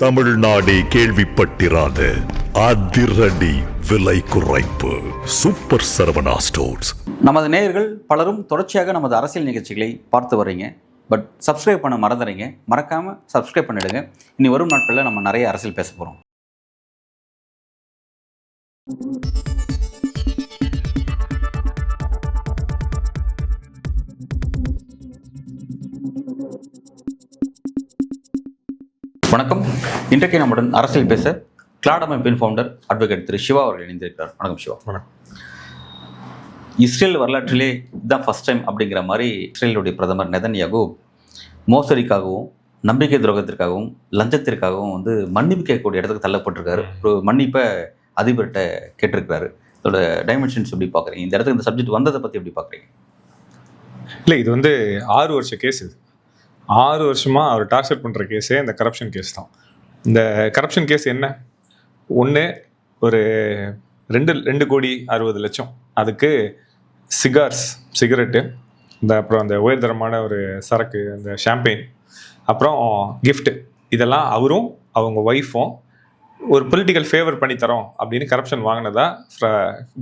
தமிழ்நாடே கேள்விப்பட்டிராத அதிரடி விலை குறைப்பு சூப்பர் சரவணா ஸ்டோர்ஸ். நமது நேயர்கள் பலரும் தொடர்ச்சியாக நமது அரசியல் நிகழ்ச்சிகளை பார்த்து வர்றீங்க. பட் சப்ஸ்கிரைப் பண்ண மறந்துறீங்க. மறக்காமல் சப்ஸ்கிரைப் பண்ணிடுங்க. இனி வரும் நாட்களில் நம்ம நிறைய அரசியல் பேச போகிறோம். வணக்கம். இன்றைக்கு நம்முடன் அரசியல் பேச கிளாட் அமைப்பின் ஃபவுண்டர் அட்வொகேட் திரு சிவா அவர்கள் இணைந்திருக்கிறார். வணக்கம் சிவா. வணக்கம். இஸ்ரேல் வரலாற்றிலே இதுதான் ஃபர்ஸ்ட் டைம் அப்படிங்கிற மாதிரி இஸ்ரேலுடைய பிரதமர் நெதன்யாகு மோசடிக்காகவும் நம்பிக்கை துரோகத்திற்காகவும் லஞ்சத்திற்காகவும் மன்னிப்பு கேட்கக்கூடிய இடத்துக்கு தள்ளப்பட்டிருக்காரு. ஒரு மன்னிப்பை அதிபர்கிட்ட கேட்டிருக்கிறாரு. இதோட டைமென்ஷன்ஸ் எப்படி பார்க்குறீங்க? இந்த இடத்துக்கு இந்த சப்ஜெக்ட் வந்ததை பற்றி எப்படி பார்க்குறீங்க? இல்லை, இது 6 வருஷ கேஸ். இது 6 வருஷமாக அவர் டார்ச்சர் பண்ணுற கேஸே இந்த கரப்ஷன் கேஸ் தான். இந்த கரப்ஷன் கேஸ் என்ன? ஒன்று, ஒரு 2 கோடி 60 லட்சம் அதுக்கு சிகரெட்டு, அப்புறம் அந்த உயர்தரமான ஒரு சரக்கு, அந்த ஷாம்பெயின், அப்புறம் கிஃப்ட்டு, இதெல்லாம் அவரும் அவங்க ஒய்ஃபும் ஒரு பொலிட்டிக்கல் ஃபேவர் பண்ணி தரோம் அப்படின்னு கரப்ஷன் வாங்கினதா,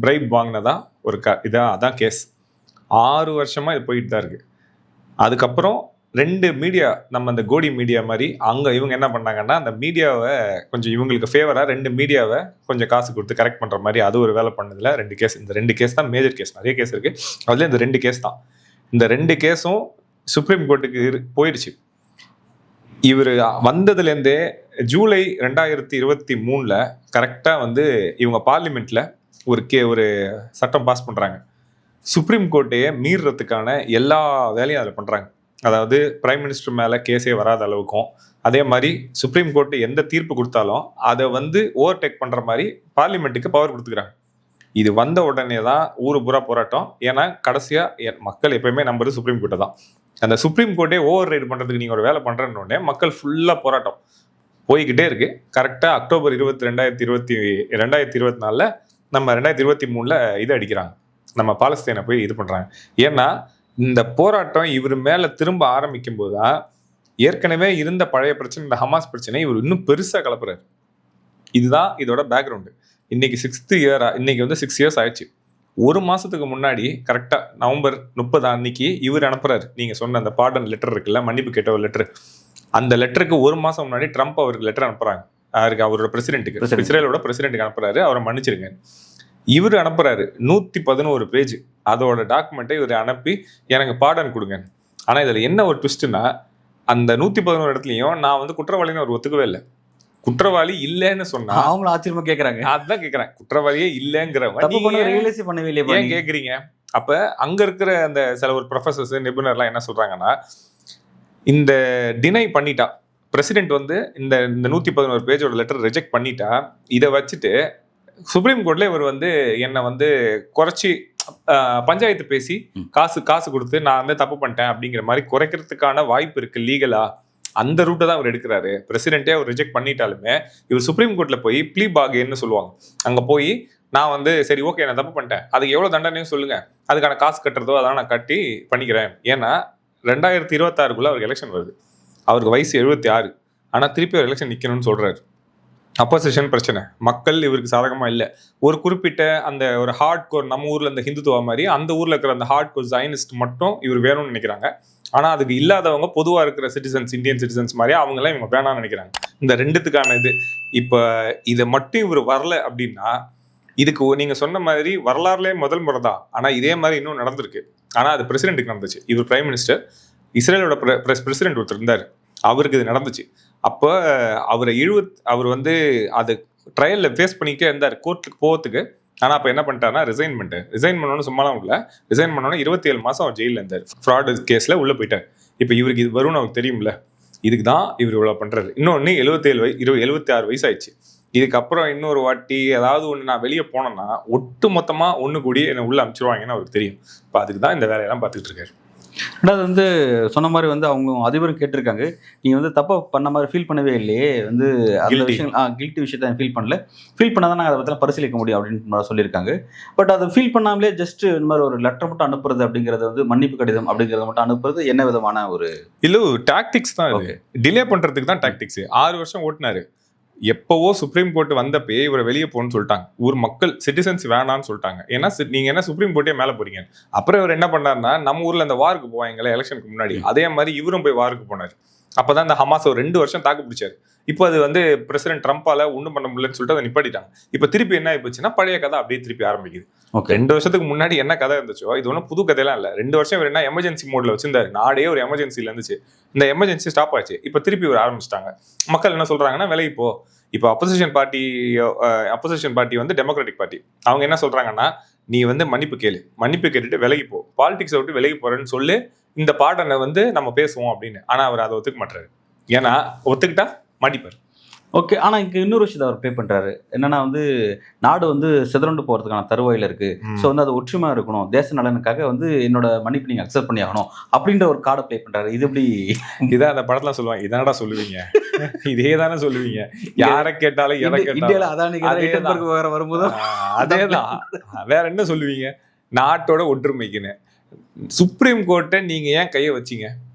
பிரைப் வாங்கினதா ஒரு அதான் கேஸ். 6 வருஷமாக இது போயிட்டு தான் இருக்குது. அதுக்கப்புறம் 2 மீடியா, நம்ம அந்த கோடி மீடியா மாதிரி அங்கே இவங்க என்ன பண்ணாங்கன்னா, அந்த மீடியாவை கொஞ்சம் இவங்களுக்கு ஃபேவராக 2 மீடியாவை கொஞ்சம் காசு கொடுத்து கரெக்ட் பண்ணுற மாதிரி அது ஒரு வேலை பண்ணதில் 2 கேஸ். இந்த 2 கேஸ் தான் மேஜர் கேஸ். நிறைய கேஸ் இருக்குது, அதில் இந்த 2 கேஸ் தான். இந்த 2 கேஸும் சுப்ரீம் கோர்ட்டுக்கு போயிடுச்சு. இவர் வந்ததுலேருந்தே ஜூலை 2023 கரெக்டாக இவங்க பார்லிமெண்ட்டில் ஒரு சட்டம் பாஸ் பண்ணுறாங்க. சுப்ரீம் கோர்ட்டையே மீறுறதுக்கான எல்லா வேலையும் அதில் பண்ணுறாங்க. அதாவது பிரைம் மினிஸ்டர் மேலே கேஸே வராத அளவுக்கும், அதே மாதிரி சுப்ரீம் கோர்ட்டு எந்த தீர்ப்பு கொடுத்தாலும் அதை ஓவர்டேக் பண்ணுற மாதிரி பார்லிமெண்ட்டுக்கு பவர் கொடுத்துக்கிறாங்க. இது வந்த உடனே தான் ஊரு பூரா போராட்டம். ஏன்னா கடைசியாக மக்கள் எப்பயுமே நம்புறது சுப்ரீம் கோர்ட்டை தான். அந்த சுப்ரீம் கோர்ட்டே ஓவர் ரைடு பண்ணுறதுக்கு நீங்கள் ஒரு வேலை பண்ணுறேன்னொடனே மக்கள் ஃபுல்லாக போராட்டம் போய்கிட்டே இருக்கு. கரெக்டாக அக்டோபர் 2024 நம்ம 2023 இது அடிக்கிறாங்க. நம்ம பாலஸ்தீனை போய் இது பண்ணுறாங்க. ஏன்னா இந்த போராட்டம் இவர் மேலே திரும்ப ஆரம்பிக்கும் போது தான் ஏற்கனவே இருந்த பழைய பிரச்சனை, இந்த ஹமாஸ் பிரச்சனை, இவர் இன்னும் பெருசாக கலப்புறாரு. இதுதான் இதோட பேக்ரவுண்டு. இன்னைக்கு 6th இயரா, இன்னைக்கு 6 இயர்ஸ் ஆயிடுச்சு. 1 மாதத்துக்கு முன்னாடி கரெக்டாக நவம்பர் 30 அன்னைக்கு இவர் அனுப்புறாரு. நீங்கள் சொன்ன அந்த பாடன் லெட்டர் இருக்குல்ல, மன்னிப்பு கேட்ட ஒரு லெட்டர், அந்த லெட்டருக்கு 1 மாதம் முன்னாடி ட்ரம்ப் அவருக்கு லெட்டர் அனுப்புறாங்க. அவரோட பிரசிடென்ட்டுக்கு, இஸ்ரேலோட பிரசிடென்ட்டுக்கு அனுப்புறாரு, அவரை மன்னிச்சிருங்க. இவர் அனுப்புறாரு 111 பேஜ் அதோட டாக்குமெண்ட்டை இவர் அனுப்பி எனக்கு பாடன் கொடுங்க. ஆனால் இதில் என்ன ஒரு ட்விஸ்ட்னா, அந்த 111 இடத்துலையும் நான் குற்றவாளின்னு அவர் ஒத்துக்கவே இல்லை. குற்றவாளி இல்லைன்னு சொன்னா அவங்களும் ஆச்சரியமா கேட்குறாங்க. அதுதான் கேட்குறேன், குற்றவாளியே இல்லைங்கிறவங்க ஏன் கேட்குறீங்க? அப்போ அங்கே இருக்கிற அந்த சில ஒரு ப்ரொஃபஸர்ஸ், நிபுணர்லாம் என்ன சொல்றாங்கன்னா, இந்த டினை பண்ணிட்டா பிரசிடென்ட் இந்த 111 பேஜோட லெட்டர் ரிஜெக்ட் பண்ணிட்டா, இதை வச்சுட்டு சுப்ரீம் கோர்ட்ல இவர் என்னை குறைச்சி பஞ்சாயத்து பேசி காசு கொடுத்து நான் தப்பு பண்ணிட்டேன் அப்படிங்கிற மாதிரி குறைக்கிறதுக்கான வாய்ப்பு இருக்கு லீகலா. அந்த ரூட்டை தான் அவர் எடுக்கிறாரு. பிரசிடென்ட்டே அவர் ரிஜெக்ட் பண்ணிட்டாலுமே இவர் சுப்ரீம் கோர்ட்ல போய் ப்ளீ பாகேன்னு சொல்லுவாங்க. அங்க போய் நான் சரி ஓகே நான் தப்பு பண்ணிட்டேன், அதுக்கு எவ்வளவு தண்டனையும் சொல்லுங்க, அதுக்கான காசு கட்டுறதோ அதெல்லாம் நான் கட்டி பண்ணிக்கிறேன். ஏன்னா 2026 அவருக்கு எலெக்ஷன் வருது. அவருக்கு வயசு 76. ஆனா திருப்பி ஒரு எலெக்ஷன் நிக்கணும்னு சொல்றாரு. அப்போசிஷன் பிரச்சனை, மக்கள் இவருக்கு சாதகமா இல்லை. ஒரு குறிப்பிட்ட அந்த ஒரு ஹார்ட் கோர், நம்ம ஊர்ல இந்த ஹிந்துத்துவா மாதிரி அந்த ஊர்ல இருக்கிற அந்த ஹார்ட் கோர் ஜைனிஸ்ட் மட்டும் இவர் வேணும்னு நினைக்கிறாங்க. ஆனா அதுக்கு இல்லாதவங்க, பொதுவா இருக்கிற சிட்டிசன்ஸ், இந்தியன் சிட்டிசன்ஸ் மாதிரி அவங்களாம் இவங்க வேணாம்னு நினைக்கிறாங்க. இந்த 2த்துக்கான இப்ப இதை மட்டும் இவர் வரல அப்படின்னா, இதுக்கு நீங்க சொன்ன மாதிரி வரலாறுலேயே முதல் முறை தான். ஆனா இதே மாதிரி இன்னும் நடந்திருக்கு. ஆனா அது பிரசிடென்ட்டுக்கு நடந்துச்சு. இவர் பிரைம் மினிஸ்டர், இஸ்ரேலோட பிரசிடென்ட் ஒருத்தர் இருந்தார், அவருக்கு இது நடந்துச்சு. அப்போ அவர் அது ட்ரையல்ல ஃபேஸ் பண்ணிக்கிட்டே இருந்தார் கோர்ட்டுக்கு போகிறதுக்கு. ஆனால் அப்போ என்ன பண்ணிட்டாருன்னா ரிசைன் பண்ணோன்னு சும்மாலாம் இல்லை, ரிசைன் பண்ணோன்னு 27 மாதம் அவர் ஜெயிலில் இருந்தார். ஃப்ராடு கேஸில் உள்ளே போயிட்டார். இப்போ இவருக்கு இது வரும்னு அவருக்கு தெரியும்ல, இதுக்கு தான் இவர் இவ்வளோ பண்ணுறாரு. இன்னொன்று 76 வயசு ஆயிடுச்சு. இதுக்கப்புறம் இன்னொரு வாட்டி ஏதாவது ஒன்று நான் வெளியே போனேன்னா ஒட்டு மொத்தமாக ஒன்று கூடி என்னை உள்ளே அனுப்பிச்சிருவாங்கன்னு அவருக்கு தெரியும். இப்போ அதுக்கு தான் இந்த வேலையெல்லாம் பார்த்துக்கிட்டு இருக்காரு. ரெண்டாவது வந்து சொன்ன மாதிரி வந்து அவங்க அதிபரும் கேட்டிருக்காங்க, நீங்க வந்து தப்பா பண்ண மாதிரி ஃபீல் பண்ணவே இல்லையே, வந்து அந்த Guilty. விஷயம் கில்ட்டி விஷயத்தை ஃபீல் பண்ணல, ஃபீல் பண்ணாதான் நாங்கள் அதை பற்றிலாம் பரிசீலிக்க முடியும் அப்படின்னு சொல்லியிருக்காங்க. பட் அதை ஃபீல் பண்ணாமலே ஜஸ்ட் இந்த மாதிரி ஒரு லெட்டர் மட்டும் அனுப்புறது அப்படிங்கிறது வந்து மன்னிப்பு கடிதம் அப்படிங்கிறத மட்டும் அனுப்புறது என்ன விதமான ஒரு இல்ல டாக்டிக்ஸ் தான் இது. டிலே பண்றதுக்கு தான் டாக்டிக்ஸ். 6 வருஷம் ஓட்டினாரு. எப்பவோ சுப்ரீம் கோர்ட் வந்தப்பே இவரை வெளியே போகணும்னு சொல்லிட்டாங்க. ஊர் மக்கள் சிட்டிசன்ஸ் வேணான்னு சொல்லிட்டாங்க. ஏன்னா நீங்க என்ன சுப்ரீம் கோர்ட்டே மேல போறீங்க. அப்புறம் இவர் என்ன பண்ணாருன்னா, நம்ம ஊர்ல அந்த வாருக்கு போவாங்களே எலெக்ஷனுக்கு முன்னாடி, அதே மாதிரி இவரும் போய் வாருக்கு போனார். அப்பதான் இந்த ஹமாஸ் ஒரு 2 வருஷம் தாக்கு பிடிச்சாரு. இப்போ அது வந்து பிரசிடென்ட் ட்ரம்பால ஒன்றும் பண்ண முடியலன்னு சொல்லிட்டு அதை நிப்பாட்டிட்டாங்க. இப்போ திருப்பி என்ன ஆயிடுச்சுன்னா, பழைய கதை அப்படியே திருப்பி ஆரம்பிக்குது. 2 வருஷத்துக்கு முன்னாடி என்ன கதை இருந்துச்சோ இது ஒன்றும் புது கதையெல்லாம் இல்லை. 2 வருஷம் இவர் என்ன எமர்ஜென்சி மோட்ல வச்சிருந்தாரு. நாடே ஒரு எமர்ஜென்சில இருந்துச்சு. இந்த எமர்ஜென்சி ஸ்டாப் ஆச்சு. இப்போ திருப்பி இவர் ஆரம்பிச்சிட்டாங்க. மக்கள் என்ன சொல்றாங்கன்னா, விலகி போ. இப்போ அப்போசிஷன் பார்ட்டி வந்து டெமோக்ராட்டிக் பார்ட்டி. அவங்க என்ன சொல்றாங்கன்னா, நீ வந்து மன்னிப்பு கேட்டுட்டு விலகி போ, பாலிடிக்ஸை விட்டு விலகி போறேன்னு சொல்லி இந்த பாடனை வந்து நம்ம பேசுவோம் அப்படின்னு. ஆனா அவர் அதை ஒத்துக்க மாட்டாரு. ஏன்னா ஒத்துக்கிட்டா மாட்டிப்பார். ஓகே. ஆனால் இங்கே இன்னொரு விஷயத்தை அவர் ப்ளே பண்ணுறாரு. என்னன்னா வந்து நாடு வந்து சிதறண்டு போகிறதுக்கான தருவாயில் இருக்குது. ஸோ வந்து அது ஒற்றுமையாக இருக்கணும், தேச நலனுக்காக வந்து என்னோட மன்னிப்பு நீங்கள் அக்செப்ட் பண்ணி ஆகணும் அப்படின்ற ஒரு கார்டை ப்ளே பண்ணுறாரு. இது எப்படி இதான் அந்த படத்துல சொல்லுவாங்க, இதானடா சொல்லுவீங்க, இதே தானே சொல்லுவீங்க, யாரை கேட்டாலும் எதை இந்தியாவில் கேட்டாலும் அதான் வேற வரும்போது அதேதான். வேற என்ன சொல்லுவீங்க? நாட்டோட ஒற்றுமைக்குன்னு சுப்ரீம் கோர்ட்டை நீங்க ஏன் கையை வச்சீங்க?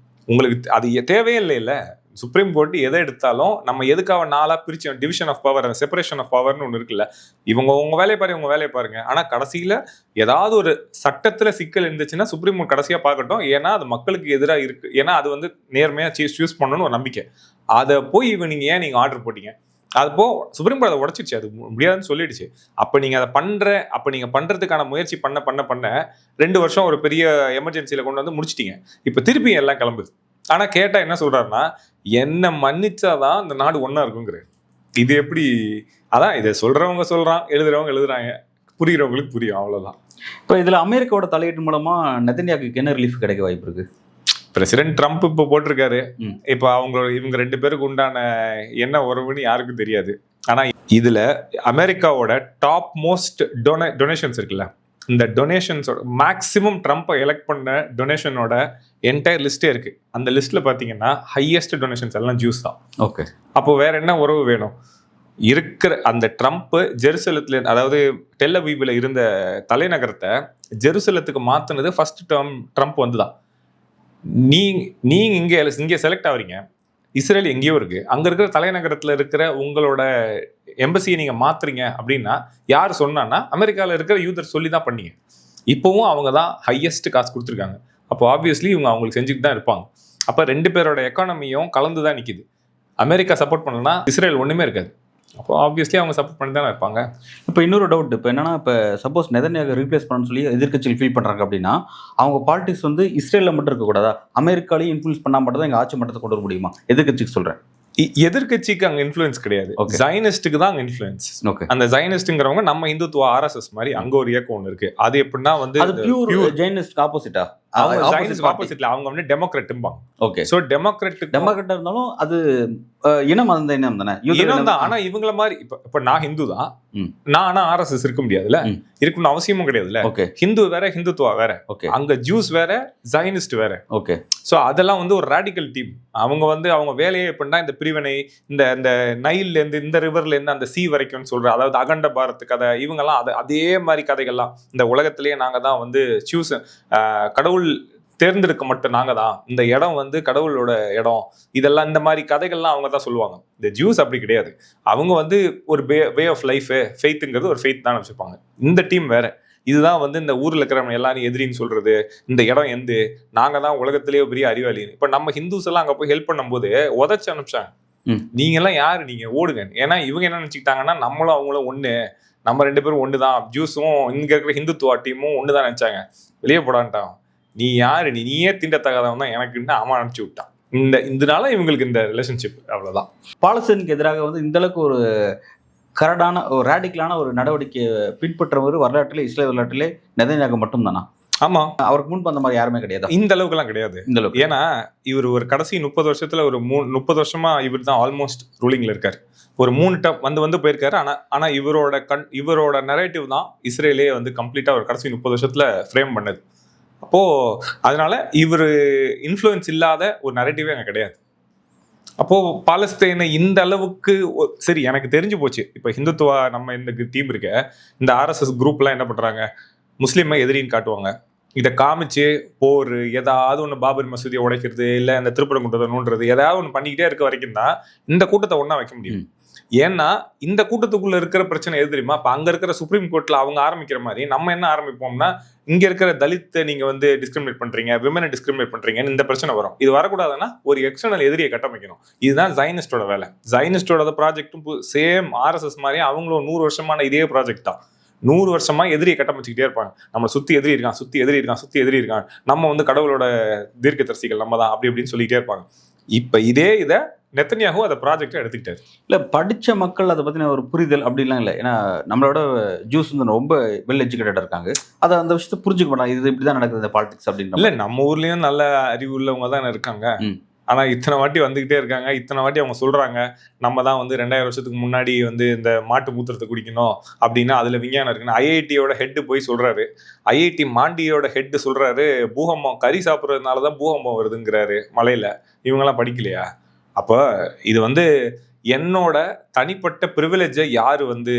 உங்களுக்கு அது தேவையே இல்லைல்ல. சுப்ரீம் கோர்ட் எதை எடுத்தாலும் நம்ம எதுக்காக 4ஆ பிரிச்சோம்? Division of power, separation of பவர்னு ஒன்று இருக்குல்ல. உங்க வேலையை பாருங்க. ஆனா கடைசியில ஏதாவது ஒரு சட்டத்துல சிக்கல் இருந்துச்சுன்னா சுப்ரீம் கோர்ட் கடைசியா பார்க்கட்டும். ஏன்னா அது மக்களுக்கு எதிராக இருக்கு. ஏன்னா அது வந்து நேர்மையா சூஸ் பண்ணணும்னு ஒரு நம்பிக்கை. அதை போய் நீங்க ஆர்டர் போட்டீங்க. அதுப்போ சுப்ரீம் கோர்ட் அதை உடச்சிடுச்சு, அது முடியாதுன்னு சொல்லிடுச்சு. அப்ப நீங்க பண்றதுக்கான முயற்சி பண்ண 2 வருஷம் ஒரு பெரிய எமர்ஜென்சியில கொண்டு வந்து முடிச்சிட்டீங்க. இப்ப திருப்பி எல்லாம் கிளம்புது. ஆனா கேட்டா என்ன சொல்றாருன்னா, என்ன மன்னிச்சாதான் இந்த நாடு ஒன்னா இருக்குங்கிறாரு. இது எப்படி? அதான் இதை சொல்றவங்க சொல்றான், எழுதுறாங்க, புரியுறவங்களுக்கு புரியும், அவ்வளவுதான். இப்போ இதுல அமெரிக்காவோட தலையீட்டு மூலமா நெதன்யாகுக்கு என்ன ரிலீஃப் கிடைக்க வாய்ப்பு இருக்கு? பிரசிடென்ட் ட்ரம்ப் இப்போ போட்டிருக்காரு. இப்போ இவங்க 2 பேருக்கு உண்டான என்ன உறவுன்னு யாருக்கும் தெரியாது. ஆனா இதுல அமெரிக்காவோட டாப் மோஸ்ட் டொனேஷன்ஸ் இருக்குல்ல, இந்த டொனேஷன்ஸோட மேக்ஸிமம் ட்ரம்ப்பை எலெக்ட் பண்ண டொனேஷனோட என்டையர் லிஸ்டே இருக்கு. அந்த லிஸ்ட்ல பாத்தீங்கன்னா ஹையஸ்ட் டொனேஷன்ஸ் எல்லாம் ஜூஸ் தான். ஓகே. அப்போ வேற என்ன உறவு வேணும்? இருக்கிற அந்த ட்ரம்ப் ஜெருசலத்துல, அதாவது டெல் அவீவ்ல இருந்த தலைநகரத்தை ஜெருசலத்துக்கு மாத்தினது ஃபர்ஸ்ட் டேர்ம் ட்ரம்ப் வந்துதான். நீங்க இங்க செலக்ட் ஆவறீங்க, இஸ்ரேல் எங்கேயோ இருக்கு, அங்க இருக்கிற தலைநகரத்துல இருக்கிற உங்களோட எம்பசியை நீங்க மாத்துறீங்க அப்படின்னா யார் சொன்னான்னா அமெரிக்காவில் இருக்கிற யூதர் சொல்லி தான் பண்ணீங்க. இப்போவும் அவங்க தான் ஹையஸ்ட் காசு கொடுத்துருக்காங்க. அப்போ ஆப்வியஸ்லி இவங்க அவங்களுக்கு செஞ்சுட்டு தான் இருப்பாங்க. அப்போ 2 பேரோட எக்கானமியும் கலந்து தான் நிற்கிது. அமெரிக்கா சப்போர்ட் பண்ணலன்னா இஸ்ரேல் ஒன்றுமே இருக்காது. அப்போ ஆப்வியஸ்லி அவங்க சப்போர்ட் பண்ணி தானே இருப்பாங்க. இப்போ இன்னொரு டவுட், இப்போ என்னன்னா, இப்போ சப்போஸ் நெதன்யாகு ரீப்ளேஸ் பண்ணணும்னு சொல்லி எதிர்க்கட்சிகள் ஃபீல் பண்ணுறாங்க அப்படின்னா, அவங்க பாலிடிக்ஸ் வந்து இஸ்ரேலில் மட்டும் இருக்கக்கூடாதா, அமெரிக்காலையும் இன்ஃப்ளூயன்ஸ் பண்ணால் மட்டும் தான் எங்கள் ஆட்சி மட்டத்தை கொண்டு வர முடியுமா? எதிர்க்கட்சிக்கு சொல்கிறேன். எதிர்கட்சிக்கு அங்க இன்ஃப்ளூயன்ஸ் கிடையாது, ஜைனிஸ்டுக்கு தான் அங்க இன்ஃப்ளூயன்ஸ். அந்த ஜைனிஸ்ட்ங்கிறவங்க நம்ம இந்துத்துவ ஆர்எஸ்எஸ் மாதிரி அங்க ஒரு இயக்கம் ஒன்று இருக்கு. அது எப்படின்னா வந்து பியூர் ஜைனிஸ்ட் ஆப்போசிட்டா? ஆப்போசிட்ல அவங்க வந்து டெமோக்ராட்ம்பாங்க. ஓகே. சோ டெமோக்ராட் இருந்தாலும் அது இனம் அந்த இனம் தானே, இனம் தான். ஆனா இவங்கள மாதிரி இப்ப நான் ஹிந்து தான், நான் ஆனா ஆர்எஸ்எஸ் இருக்க முடியாதுல்ல, இருக்கணும்னு அவசியமும் கிடையாதுல்ல. ஹிந்து வேற, ஹிந்துத்துவா வேற, அங்க ஜூஸ் வேற, ஜைனிஸ்ட் வேற. ஓகே. சோ அதெல்லாம் வந்து ஒரு ராடிக்கல் டீம். அவங்க வந்து அவங்க வேலையே எப்படின்னா இந்த பிரிவினை, இந்த நைல்ல இருந்து இந்த ரிவர்ல இருந்து அந்த சி வரைக்கும் சொல்ற, அதாவது அகண்ட பாரத் கதை, இவங்கெல்லாம் அதே மாதிரி கதைகள்லாம். இந்த உலகத்திலேயே நாங்க தான் வந்து சூஸ், கடவுள் தேர்ந்தெடுக்க மட்டும் நாங்க தான், இந்த இடம் வந்து கடவுளோட இடம், இதெல்லாம் இந்த மாதிரி கதைகள்லாம் அவங்க தான் சொல்லுவாங்க. இந்த ஜூஸ் அப்படி கிடையாது. அவங்க வந்து ஒரு வே ஆஃப் லைஃப், ஃபெய்த்துங்கிறது ஒரு ஃபெய்த் தான் வச்சுப்பாங்க. இந்த டீம் வேற. இதுதான் வந்து இந்த ஊர்ல இருக்கிறவங்க எல்லாரும் எதிரின்னு சொல்றது, இந்த இடம் எந்து, நாங்க தான் உலகத்திலேயே பெரிய அறிவாளி. இப்ப நம்ம ஹிந்துஸ் எல்லாம் அங்க போய் ஹெல்ப் பண்ணும் போது உதச்சு அனுப்பிச்சாங்க, நீங்க எல்லாம் யாரு, நீங்க ஓடுங்க. ஏன்னா இவங்க என்ன நினைச்சுக்கிட்டாங்கன்னா நம்மளும் அவங்களும் ஒண்ணு, நம்ம 2 பேரும் ஒண்ணுதான், ஜூஸும் இங்க இருக்கிற ஹிந்துத்துவா டீமும் ஒண்ணுதான் நினைச்சாங்க. வெளியே போடான்ட்டான், நீ யாரு, நீயே திண்டத்தகாதவன் தான் எனக்குன்னு அவன் அனுப்பிச்சு விட்டான். இதனால இவங்களுக்கு இந்த ரிலேஷன்ஷிப் அவ்வளவுதான். பாலஸ்தீனுக்கு எதிராக வந்து இந்த அளவுக்கு ஒரு கரடான ஒரு ரேடிக்கலான ஒரு நடவடிக்கையை பின்பற்றவர் வரலாற்றிலே, இஸ்ரேல் வரலாற்றிலே நெதன்யாகு மட்டும் தானா? ஆமா, அவருக்கு முன்பு அந்த மாதிரி யாருமே கிடையாது. இந்த அளவுக்கு எல்லாம் கிடையாது. இந்த அளவுக்கு ஏன்னா இவர் ஒரு கடைசி 30 வருஷத்துல ஒரு 30 வருஷமா இவர் தான் ஆல்மோஸ்ட் ரூலிங்ல இருக்காரு. ஒரு 3 டேர்ம் வந்து போயிருக்காரு. ஆனா இவரோட நரேட்டிவ் தான் இஸ்ரேலே வந்து கம்ப்ளீட்டா ஒரு கடைசி 30 வருஷத்துல ஃப்ரேம் பண்ணது. அப்போ அதனால இவர் இன்ஃப்ளூயன்ஸ் இல்லாத ஒரு நரேட்டிவே அங்கே கிடையாது. அப்போ பாலஸ்தீனை இந்த அளவுக்கு சரி எனக்கு தெரிஞ்சு போச்சு. இப்போ ஹிந்துத்துவா நம்ம இந்த டீம் இருக்க இந்த RSS குரூப்லாம் என்ன பண்றாங்க, முஸ்லீமை எதிரின்னு காட்டுவாங்க. இதை காமிச்சு போர் ஏதாவது ஒன்று பாபர் மசூதியை உடைக்கிறது இல்லை இந்த திருப்பரங்குன்றத்தை நோண்டுறது ஏதாவது ஒன்று பண்ணிக்கிட்டே இருக்க வரைக்கும் தான் இந்த கூட்டத்தை ஒன்றா வைக்க முடியும். ஏன்னா இந்த கூட்டத்துக்குள்ள இருக்கிற பிரச்சனை எது தெரியுமா? இப்போ அங்கே இருக்கிற சுப்ரீம் கோர்ட்ல அவங்க ஆரம்பிக்கிற மாதிரி நம்ம என்ன ஆரம்பிப்போம்னா, இங்க இருக்கிற தலித்தை நீங்க வந்து டிஸ்கிரிமினேட் பண்றீங்க, விமனை டிஸ்கிரிமினேட் பண்றீங்கன்னு இந்த பிரச்சனை வரும். இது வரக்கூடாதுன்னா ஒரு எக்ஸ்டர்னல் எதிரியை கட்டமைக்கணும். இதுதான் ஜைனிஸ்டோட வேலை. ஜைனிஸ்டோட ப்ராஜெக்டும் சேம் RSS மாதிரி அவங்களும் 100 வருஷமான இதே ப்ராஜெக்ட் தான். 100 வருஷமா எதிரியை கட்டமைச்சுக்கிட்டே இருப்பாங்க. நம்ம சுத்தி எதிரி இருக்கான், சுத்தி எதிரி இருக்கான், சுத்தி எதிரி இருக்கான், நம்ம வந்து கடவுளோட தீர்க்கதரிசிகள் நம்ம தான் அப்படி இப்படின்னு சொல்லிட்டே இருப்பாங்க. இப்ப இதை நெத்தன்யாஹூ அந்த ப்ராஜெக்டை எடுத்துக்கிட்டாரு. இல்லை படித்த மக்கள் அதை பற்றின ஒரு புரிதல் அப்படிலாம் இல்லை. ஏன்னா நம்மளோட ஜூஸ் வந்து ரொம்ப வெல் எஜுகேட்டடாக இருக்காங்க. அதை அந்த விஷயத்தை புரிஞ்சுக்க மாட்டாங்க. இது இப்படி தான் நடக்குது இந்த பாலிடிக்ஸ் அப்படின்னு. இல்லை நம்ம ஊர்லேயும் நல்ல அறிவு உள்ளவங்க தான் இருக்காங்க. ஆனால் இத்தனை வாட்டி வந்துக்கிட்டே இருக்காங்க. இத்தனை வாட்டி அவங்க சொல்கிறாங்க நம்ம தான் வந்து 2000 வருஷத்துக்கு முன்னாடி வந்து இந்த மாட்டு மூத்திரத்தை குடிக்கணும் அப்படின்னா அதில் விஞ்ஞானம் இருக்குன்னு IITயோட ஹெட்டு போய் சொல்கிறாரு. IIT மாண்டியோட ஹெட்டு சொல்கிறாரு பூகம்பம் கறி சாப்பிட்றதுனால தான் பூகம்பம் வருதுங்கிறாரு மலையில். இவங்கெல்லாம் படிக்கலையா? அப்போ இது வந்து என்னோட தனிப்பட்ட ப்ரிவிலேஜை யார் வந்து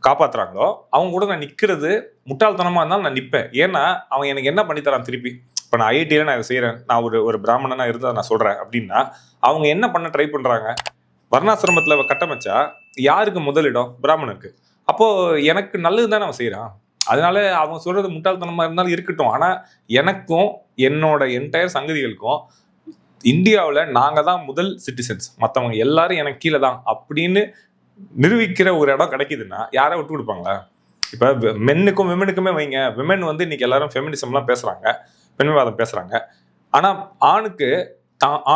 காப்பாற்றுறாங்களோ அவங்க கூட நான் நிற்கிறது முட்டாள்தனமாக இருந்தாலும் நான் நிற்பேன். ஏன்னா அவன் எனக்கு என்ன பண்ணித்தரான் திருப்பி. இப்போ நான் IITயில் நான் இதை செய்கிறேன், நான் ஒரு பிராமணனா இருந்தால் நான் சொல்கிறேன் அப்படின்னா அவங்க என்ன பண்ண ட்ரை பண்ணுறாங்க? வர்ணாசிரமத்தில் கட்டமைச்சா யாருக்கு முதலிடம்? பிராமணனுக்கு. அப்போது எனக்கு நல்லது தானே அவன் செய்கிறான். அதனால அவங்க சொல்கிறது முட்டாள்தனமாக இருந்தாலும் இருக்கட்டும். ஆனால் எனக்கும் என்னோட என்டையர் சங்கதிகளுக்கும் இந்தியாவில் நாங்கள் தான் முதல் சிட்டிசன்ஸ், மற்றவங்க எல்லாரும் எனக்கு கீழே தான் அப்படின்னு நிரூபிக்கிற ஒரு இடம் கிடைக்குதுன்னா யாரை விட்டு கொடுப்பாங்களா? இப்போ மென்னுக்கும் விமனுக்குமே வைங்க. விமன் வந்து இன்னைக்கு எல்லாரும் ஃபெமினிசம்லாம் பேசுகிறாங்க, பெண்மைவாதம் பேசுகிறாங்க. ஆனால் ஆணுக்கு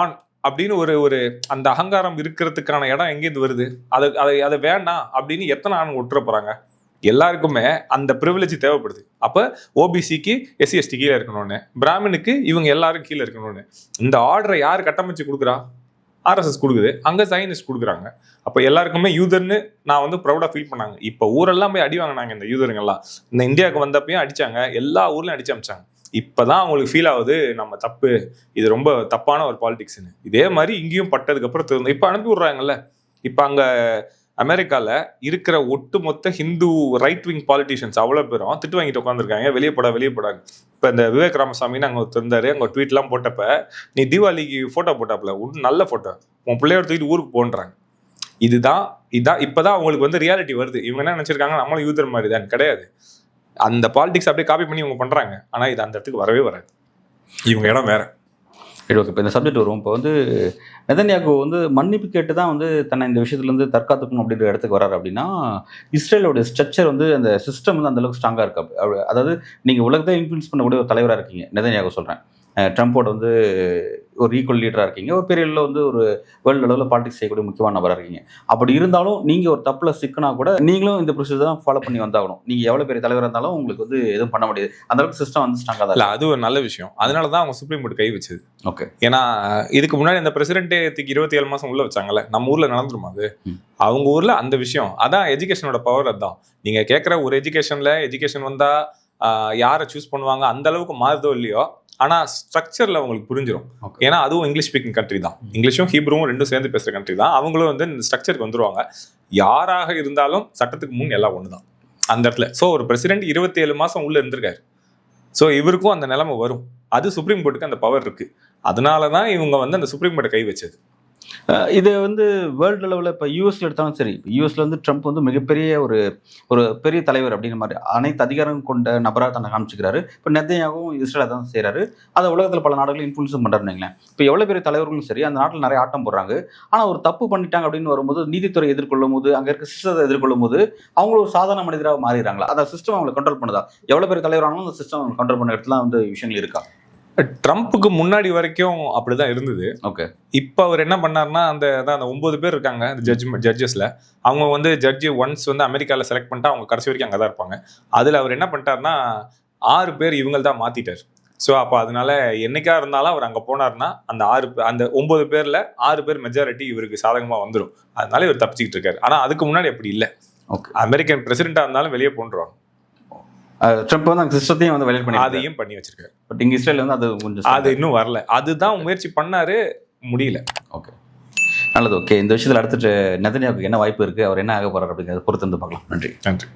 ஆண் அப்படின்னு ஒரு அந்த அகங்காரம் இருக்கிறதுக்கான இடம் எங்கேருந்து வருது? அதை வேண்டாம் அப்படின்னு எத்தனை ஆண் விட்டுற போகிறாங்க? எல்லாருக்குமே அந்த ப்ரிவிலேஜ் தேவைப்படுது. அப்போ OBCக்கு SC ST கீழே இருக்கணும்னு, பிராமினுக்கு இவங்க எல்லாரும் கீழே இருக்கணும்னு இந்த ஆர்டரை யார் கட்டமைச்சு கொடுக்குறா? RSS கொடுக்குது. அங்கே சைனிஸ்ட் கொடுக்குறாங்க. அப்போ எல்லாருக்குமே யூதர்னு நான் வந்து ப்ரௌடாக ஃபீல் பண்ணாங்க. இப்போ ஊரெல்லாம் போய் அடி வாங்கினாங்க இந்த யூதருங்கெல்லாம். இந்த இந்தியாவுக்கு வந்தப்பையும் அடித்தாங்க, எல்லா ஊர்லையும் அடிச்சு அமிச்சாங்க. இப்போ தான் அவங்களுக்கு ஃபீல் ஆகுது நம்ம தப்பு, இது ரொம்ப தப்பான ஒரு பாலிடிக்ஸ்னு. இதே மாதிரி இங்கேயும் பட்டதுக்கப்புறம் திரும்ப இப்போ அனுப்பி விட்றாங்கல்ல. இப்போ அங்கே அமெரிக்காவில் இருக்கிற ஒட்டுமொத்த ஹிந்து ரைட் விங் பாலிட்டிஷியன்ஸ் அவ்வளோ பேரும் திட்டு வாங்கிட்டு உட்காந்துருக்காங்க, வெளியே போடாங்க. இப்போ இந்த விவேக் ராமசாமின்னு அங்கே இருந்தார், அங்கே ட்வீட்லாம் போட்டப்ப நீ தீபாவளிக்கு ஃபோட்டோ போட்டாப்புல நல்ல ஃபோட்டோ, உன் பிள்ளையோட தூக்கிட்டு ஊருக்கு போன்றாங்க. இதான் இப்போதான் அவங்களுக்கு வந்து ரியாலிட்டி வருது. இவங்க என்ன நினச்சிருக்காங்க, நம்மளும் யூதர் மாதிரி தான். கிடையாது. அந்த பாலிடிக்ஸ் அப்படியே காப்பி பண்ணி இவங்க பண்ணுறாங்க. ஆனால் இது அந்த இடத்துக்கு வரவே வராது. இவங்க இடம் வேற. ஓகே, இப்போ இந்த சப்ஜெக்ட் வரும். இப்போ வந்து நெதன்யாகு வந்து மன்னிப்பு கேட்டு தான் வந்து தன்னை இந்த விஷயத்துலேருந்து தற்காத்துக்கணும் அப்படின்ற இடத்துக்கு வராரு அப்படின்னா, இஸ்ரேலோட ஸ்ட்ரக்சர் வந்து அந்த சிஸ்டம் வந்து அந்தளவுக்கு ஸ்ட்ராங்காக இருக்கு. அதாவது நீங்கள் உலகத்தை இன்ஃப்ளூயன்ஸ் பண்ணக்கூடிய ஒரு தலைவராக இருக்கீங்க, நெதன்யாகு சொல்கிறேன். ட்ரம்போட வந்து ஒரு ஈக்குவல் லீடராக இருக்கீங்க, ஒரு பெரிய அளவில் வந்து ஒரு வேர்ல்டு அளவில் பாலிடிக்ஸ் செய்யக்கூடிய முக்கியமான நபராக இருக்கீங்க. அப்படி இருந்தாலும் நீங்கள் ஒரு தப்பில் சிக்கினா கூட நீங்களும் இந்த ப்ரொசீஜர் தான் ஃபாலோ பண்ணி வந்தாகணும். நீங்கள் எவ்வளோ பெரிய தலைவராக இருந்தாலும் உங்களுக்கு வந்து எதுவும் பண்ண முடியாது. அந்த அளவுக்கு சிஸ்டம் வந்து ஸ்ட்ராங்காக தான் இல்லை. அது ஒரு நல்ல விஷயம். அதனால தான் அவங்க சுப்ரீம் கோர்ட் கை வச்சது. ஓகே, ஏன்னா இதுக்கு முன்னாடி அந்த பிரசிடென்ட்டே 27 மாதம் உள்ள வச்சாங்கல்ல, நம்ம ஊரில் நடந்துருமா அது? அவங்க ஊரில் அந்த விஷயம் அதான் எஜுகேஷனோட பவர். அதுதான் நீங்கள் கேட்குற ஒரு எஜுகேஷன் வந்தால் யாரை சூஸ் பண்ணுவாங்க அந்த அளவுக்கு மாறுதோ இல்லையோ, ஆனால் ஸ்ட்ரக்சரில் அவங்களுக்கு புரிஞ்சிடும். ஏன்னா அதுவும் இங்கிலீஷ் ஸ்பீக்கிங் கண்ட்ரி தான். இங்கிலீஷும் ஹீப்ருவும் ரெண்டும் சேர்ந்து பேசுகிற கண்ட்ரி தான். அவங்களும் வந்து இந்த ஸ்ட்ரக்சருக்கு வந்துருவாங்க. யாராக இருந்தாலும் சட்டத்துக்கு முன் எல்லாம் ஒன்று தான் அந்த இடத்துல. ஸோ ஒரு பிரசிடென்ட் 27 மாதம் உள்ளே இருந்திருக்காரு. ஸோ இவருக்கும் அந்த நிலைமை வரும். அது சுப்ரீம் கோர்ட்டுக்கு அந்த பவர் இருக்குது. அதனால தான் இவங்க வந்து அந்த சுப்ரீம் கோர்ட்டை கை வச்சது. இது வந்து வேர்ல்டு லெவலில் இப்போ யூஎஸ்ல எடுத்தாலும் சரி, யூஎஸ்ல வந்து ட்ரம்ப் வந்து மிகப்பெரிய ஒரு பெரிய தலைவர் அப்படிங்கிற மாதிரி அனைத்து அதிகாரம் கொண்ட நபராக தன்னை காமிச்சிக்கிறாரு. இப்போ நெதன்யாகும் இஸ்ரேலை தான் செய்கிறாரு. அதை உலகத்தில் பல நாடுகளும் இன்ஃப்ளூன்ஸும் பண்ணுறாருங்களேன். இப்போ எவ்வளோ பெரிய தலைவர்களும் சரி அந்த நாட்டில் நிறைய ஆட்டம் போடுறாங்க. ஆனால் ஒரு தப்பு பண்ணிட்டாங்க அப்படின்னு வரும்போது நீதித்துறை எதிர்கொள்ளும் போது, அங்கே இருக்க சிஸ்டத்தை எதிர்கொள்ளும் போது அவங்களும் ஒரு சாதாரண மனிதராக மாறிடுறாங்களா? அந்த சிஸ்டம் அவங்களை கண்ட்ரோல் பண்ணுதா? எவ்வளோ பெரிய தலைவரானாலும் அந்த சிஸ்டம் அவங்க கண்ட்ரோல் பண்ண இடத்துல வந்து விஷயங்கள் இருக்கா? ட்ரம்ப்புக்கு முன்னாடி வரைக்கும் அப்படிதான் இருந்தது. ஓகே, இப்போ அவர் என்ன பண்ணாருன்னா அந்த 9 பேர் இருக்காங்க அந்த ஜட்ஜஸ்ல. அவங்க வந்து ஜட்ஜி ஒன்ஸ் வந்து அமெரிக்காவில் செலக்ட் பண்ணிட்டா அவங்க கடைசி வரைக்கும் அங்கே தான் இருப்பாங்க. அதில் அவர் என்ன பண்ணிட்டாருன்னா 6 பேர் இவங்க தான் மாத்திட்டார். ஸோ அப்போ அதனால என்னைக்கா இருந்தாலும் அவர் அங்கே போனார்னா அந்த 9 பேர்ல 6 பேர் மெஜாரிட்டி இவருக்கு சாதகமாக வந்துடும். அதனால இவர் தப்பிச்சுக்கிட்டு இருக்காரு. ஆனால் அதுக்கு முன்னாடி அப்படி இல்லை. ஓகே, அமெரிக்கன் பிரசிடென்டா இருந்தாலும் வெளியே போன்றுவாங்க. ட்ரம்ப் வந்து அந்த சிஸ்டத்தையும் வந்து வயலேட் பண்ணி அதையும் பண்ணி வச்சிருக்காரு. பட் இங்க இஸ்ரேல் வந்து அது கொஞ்சம் அது இன்னும் வரல. அதுதான் முயற்சி பண்ணாரு, முடியல. ஓகே, நல்லது. ஓகே, இந்த விஷயத்தில் அடுத்துட்டு நெதன்யாகுக்கு என்ன வாய்ப்பு இருக்கு, அவர் என்ன ஆக போறாரு அப்படிங்கிறத பொறுத்து வந்து பார்க்கலாம். நன்றி. நன்றி.